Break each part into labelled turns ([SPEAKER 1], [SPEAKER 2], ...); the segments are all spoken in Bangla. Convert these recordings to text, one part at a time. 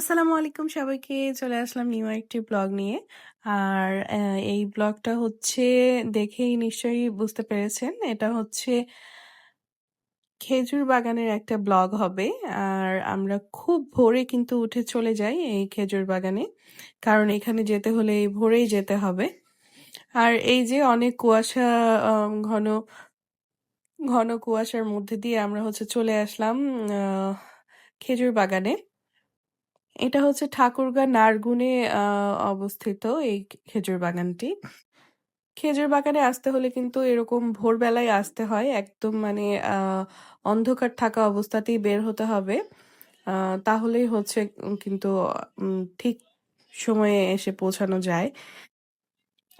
[SPEAKER 1] আসসালামু আলাইকুম সবাইকে। চলে আসলাম নিউ একটি ব্লগ নিয়ে। আর এই ব্লগটা হচ্ছে দেখেই নিশ্চয়ই বুঝতে পেরেছেন। এটা হচ্ছে খেজুর বাগানের একটা ব্লগ হবে। আর আমরা খুব ভোরে কিন্তু উঠে চলে যাই এই খেজুর বাগানে। কারণ এখানে যেতে হলে এই ভোরেই যেতে হবে। আর এই যে অনেক কুয়াশা ঘন ঘন কুয়াশার মধ্যে দিয়ে আমরা হচ্ছে চলে আসলাম খেজুর বাগানে। এটা হচ্ছে ঠাকুরগাঁও নারগুনে অবস্থিত এই খেজুর বাগানটি। খেজুর বাগানে আসতে হলে কিন্তু এরকম ভোরবেলায় আসতে হয়। একদম মানে আ অন্ধকার থাকা অবস্থাতেই বের হতে হবে। আ তাহলেই হচ্ছে কিন্তু ঠিক সময়ে এসে পৌঁছানো যায়।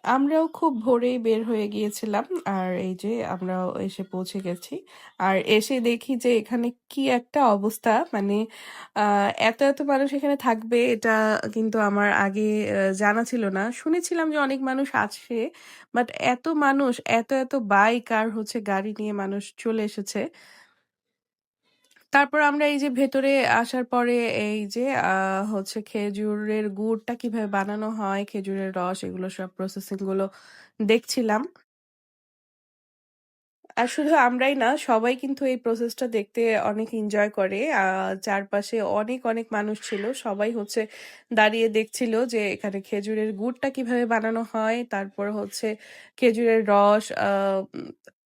[SPEAKER 1] আমরাও খুব ভোরেই বের হয়ে গিয়েছিলাম। আর এই যে আমরাও এসে পৌঁছে গেছি। আর এসে দেখি যে এখানে কি একটা অবস্থা মানে আ এত মানুষ এখানে থাকবে এটা কিন্তু আমার আগে জানা ছিল না। শুনেছিলাম যে অনেক মানুষ আসে। বাট এত মানুষ, এত বাইক আর হচ্ছে গাড়ি নিয়ে মানুষ চলে এসেছে। তারপর আমরা এই যে ভেতরে আসার পরে এই যে হচ্ছে খেজুরের গুড়টা কিভাবে বানানো হয়, খেজুরের রস এগুলো সব প্রসেসিং গুলো দেখছিলাম। আর শুধু আমরাই না সবাই কিন্তু এই প্রসেসটা দেখতে অনেক এনজয় করে। চারপাশে অনেক মানুষ ছিল। সবাই হচ্ছে দাঁড়িয়ে দেখছিল যে এখানে খেজুরের গুড়টা কিভাবে বানানো হয়। তারপর হচ্ছে খেজুরের রস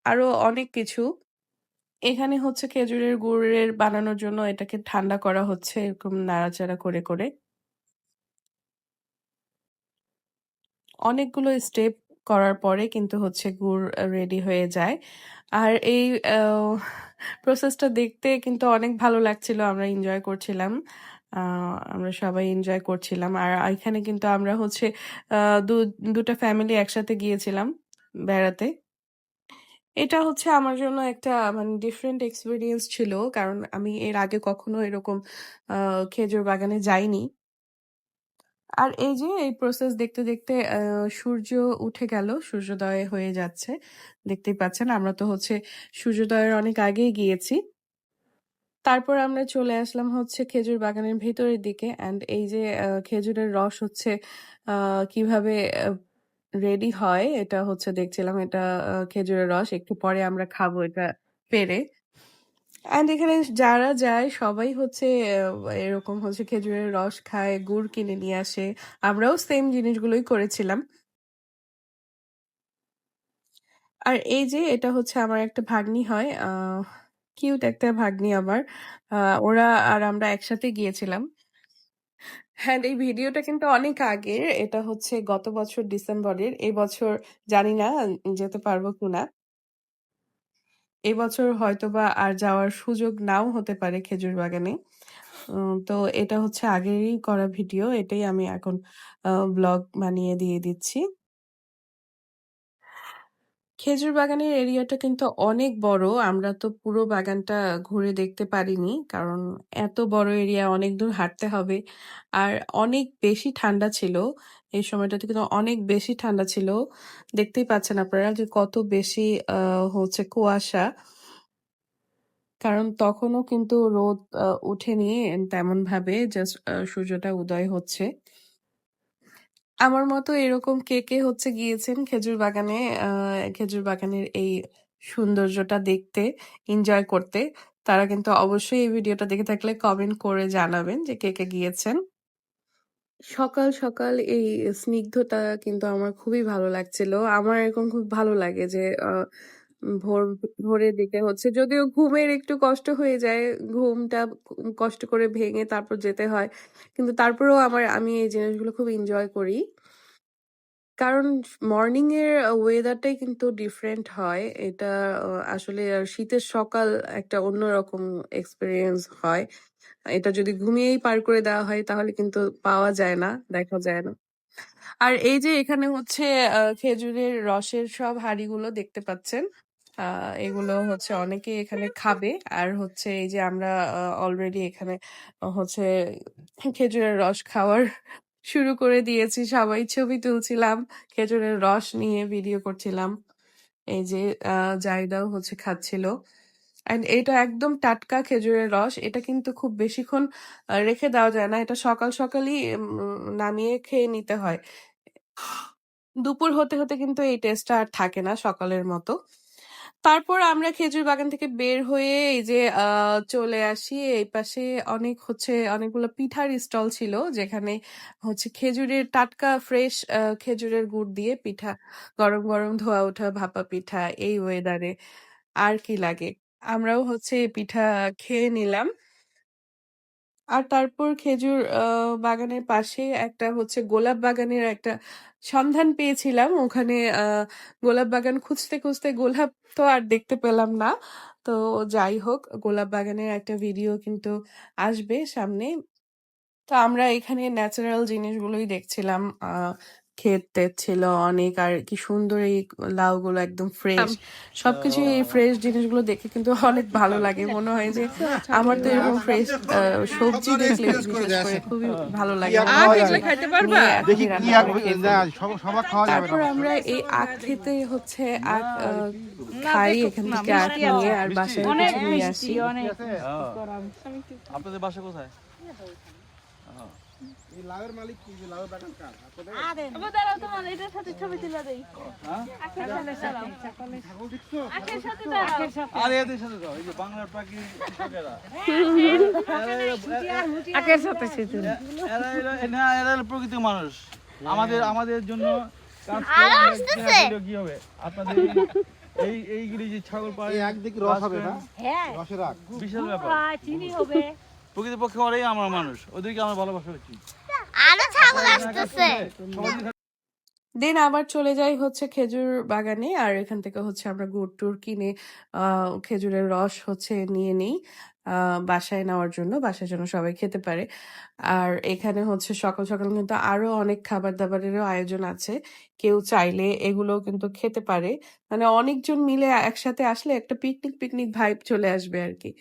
[SPEAKER 1] আরো অনেক কিছু। এখানে হচ্ছে খেজুরের গুড়ের বানানোর জন্য এটাকে ঠান্ডা করা হচ্ছে এরকম নাড়াচাড়া করে। অনেকগুলো স্টেপ করার পরে কিন্তু হচ্ছে গুড় রেডি হয়ে যায়। আর এই আ প্রসেসটা দেখতে কিন্তু অনেক ভালো লাগছিল। আমরা এনজয় করছিলাম। আ আমরা সবাই এনজয় করছিলাম। আর এখানে কিন্তু আমরা হচ্ছে আ দু ২ টা ফ্যামিলি একসাথে গিয়েছিলাম বেড়াতে। এটা হচ্ছে আমার জন্য একটা মানে ডিফারেন্ট এক্সপেরিয়েন্স ছিল। কারণ আমি এর আগে কখনো এরকম আ খেজুর বাগানে যাইনি। আর এই যে এই প্রসেস দেখতে সূর্য উঠে গেল, সূর্যোদয় হয়ে যাচ্ছে। দেখতেই পাচ্ছেন আমরা তো হচ্ছে সূর্যোদয়ের অনেক আগেই গিয়েছি। তারপর আমরা চলে আসলাম হচ্ছে খেজুর বাগানের ভেতরের দিকে অ্যান্ড এই যে খেজুরের রস হচ্ছে আ কিভাবে রেডি হয় এটা হচ্ছে দেখছিলাম। এটা খেজুরের রস। একটু পরে আমরা খাবো এটা পেড়ে। অ্যান্ড এখানে যারা যায় সবাই হচ্ছে এরকম হচ্ছে খেজুরের রস খায়, গুড় কিনে নিয়ে আসে। আমরাও সেম জিনিসগুলোই করেছিলাম। আর এই যে এটা হচ্ছে আমার একটা ভাগ্নি হয়। কিউট একটা ভাগ্নি আমার। আ ওরা আর আমরা একসাথে গিয়েছিলাম। হ্যাঁ, এই ভিডিওটা কিন্তু অনেক আগের। এটা হচ্ছে গত বছর ডিসেম্বরের। এবছর জানি না যেতে পারবো কিনা। এবছর হয়তোবা আর যাওয়ার সুযোগ নাও হতে পারে খেজুর বাগানে। তো এটা হচ্ছে আগেরই করা ভিডিও। এটাই আমি এখন ব্লগ বানিয়ে দিয়ে দিচ্ছি। খেজুর বাগানের এরিয়াটা কিন্তু অনেক বড়। আমরা তো পুরো বাগানটা ঘুরে দেখতে পারিনি। কারণ এত বড় এরিয়া অনেক দূর হাঁটতে হবে। আর অনেক বেশি ঠান্ডা ছিল। এই সময়টাতে কিন্তু অনেক বেশি ঠান্ডা ছিল। দেখতেই পাচ্ছেন আপনারা যে কত বেশি আ হচ্ছে কুয়াশা। কারণ তখনও কিন্তু রোদ উঠেনি তেমনভাবে জাস্ট সূর্যটা উদয় হচ্ছে। আমার মতো এরকম কে হচ্ছে গিয়েছেন খেজুর বাগানে আ খেজুর বাগানের এই সৌন্দর্যটা দেখতে, এনজয় করতে। তারা কিন্তু অবশ্যই এই ভিডিওটা দেখে থাকলে কমেন্ট করে জানাবেন যে কে গিয়েছেন। সকাল এই স্নিগ্ধতা কিন্তু আমার খুবই ভালো লাগছিল। আমার এরকম খুব ভালো লাগে যে ভোর ভোরের দিকে হচ্ছে যদিও ঘুমের একটু কষ্ট হয়ে যায়। ঘুমটা কষ্ট করে ভেঙে তারপর যেতে হয়। কিন্তু তারপরেও আমি এই জিনিসগুলো খুব এনজয় করি। কারণ মর্নিং এর ওয়েদারটাই কিন্তু ডিফারেন্ট হয়। এটা আসলে শীতের সকাল একটা অন্যরকম এক্সপেরিয়েন্স হয়। এটা যদি ঘুমিয়েই পার করে দেওয়া হয় তাহলে কিন্তু পাওয়া যায় না, দেখা যায় না। আর এই যে এখানে হচ্ছে খেজুরের রসের সব হাঁড়িগুলো দেখতে পাচ্ছেন। আ এগুলো হচ্ছে অনেকেই এখানে খাবে। আর হচ্ছে এই যে আমরা অলরেডি এখানে হচ্ছে খেজুরের রস খাওয়ার শুরু করে দিয়েছি। সবাই ছবি তুলছিলাম। খেজুরের রস নিয়ে ভিডিও করছিলাম। এই যে আ জাহিদাও হচ্ছে খাচ্ছিল। অ্যান্ড এটা একদম টাটকা খেজুরের রস। এটা কিন্তু খুব বেশিক্ষণ রেখে দেওয়া যায় না। এটা সকাল সকালই নামিয়ে খেয়ে নিতে হয়। দুপুর হতে হতে কিন্তু এই টেস্টটা আর থাকে না সকালের মতো। তারপর আমরা খেজুর বাগান থেকে বের হয়ে এই যে চলে আসি এই পাশে অনেকগুলো পিঠার স্টল ছিল যেখানে হচ্ছে খেজুরের টাটকা ফ্রেশ খেজুরের গুড় দিয়ে পিঠা গরম গরম ধোয়া ওঠা ভাপা পিঠা এই ওয়েদারে আর কি লাগে। আমরাও হচ্ছে এই পিঠা খেয়ে নিলাম। আর তারপর খেজুর বাগানের পাশে একটা হচ্ছে গোলাপ বাগানের একটা সন্ধান পেয়েছিলাম। ওখানে গোলাপ বাগান খুঁজতে খুঁজতে গোলাপ তো আর দেখতে পেলাম না। তো যাই হোক গোলাপ বাগানের একটা ভিডিও কিন্তু আসবে সামনে। তো আমরা এখানে ন্যাচারাল জিনিসগুলোই দেখছিলাম। ক্ষেত ছিল অনেক আর কি সুন্দর এই লাউগুলো একদম ফ্রেশ। সবকিছু এই ফ্রেশ জিনিসগুলো দেখে কিন্তু অনেক ভালো লাগে। মনে হয় যে আমার তো এরকম ফ্রেশ সবজি দেখলে বিশেষ করে খুবই ভালো লাগে। মনে হয় যে নিয়ে এখনই রান্না করে খেয়ে ফেলি। তারপর আমরা এই আখ খেতে হচ্ছে আখ খাই এখান থেকে আখ নিয়ে আর বাসায় কিছু নিয়ে আসি।
[SPEAKER 2] আপনাদের বাসা কোথায়? আরে এদের সাথে যাও, এই যে বাংলার প্রাকৃতিক কৃষকেরা। এরা হলো প্রকৃতির মানুষ। আমাদের জন্য কাজ করে কি হবে? আপনাদের এইগুলি যে ছাগল পায় একদিকে রস হবে না, রসের আগ বিশাল ব্যাপার। প্রকৃতির পক্ষে ওরাই আমার মানুষ, ওদেরকে আমার ভালোবাসা উচিত।
[SPEAKER 1] দেন আবার চলে যাই হচ্ছে খেজুর বাগানে আর এখান থেকে হচ্ছে আমরা গুড় টুর কিনে খেজুরের রস হচ্ছে নিয়ে নিই বাসায় নেওয়ার জন্য, বাসায় যেন সবাই খেতে পারে। আর এখানে হচ্ছে সকাল সকাল কিন্তু আরো অনেক খাবার দাবারেরও আয়োজন আছে। কেউ চাইলে এগুলো কিন্তু খেতে পারে। মানে অনেকজন মিলে একসাথে আসলে একটা পিকনিক পিকনিক ভাইব চলে আসবে আর কি।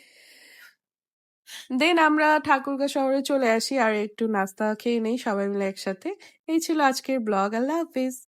[SPEAKER 1] দেন আমরা ঠাকুরগাঁও শহরে চলে আসি আর একটু নাস্তা খেয়ে নেই সবাই মিলে একসাথে। এই ছিল আজকের ব্লগ। আল্লাহ হাফিজ।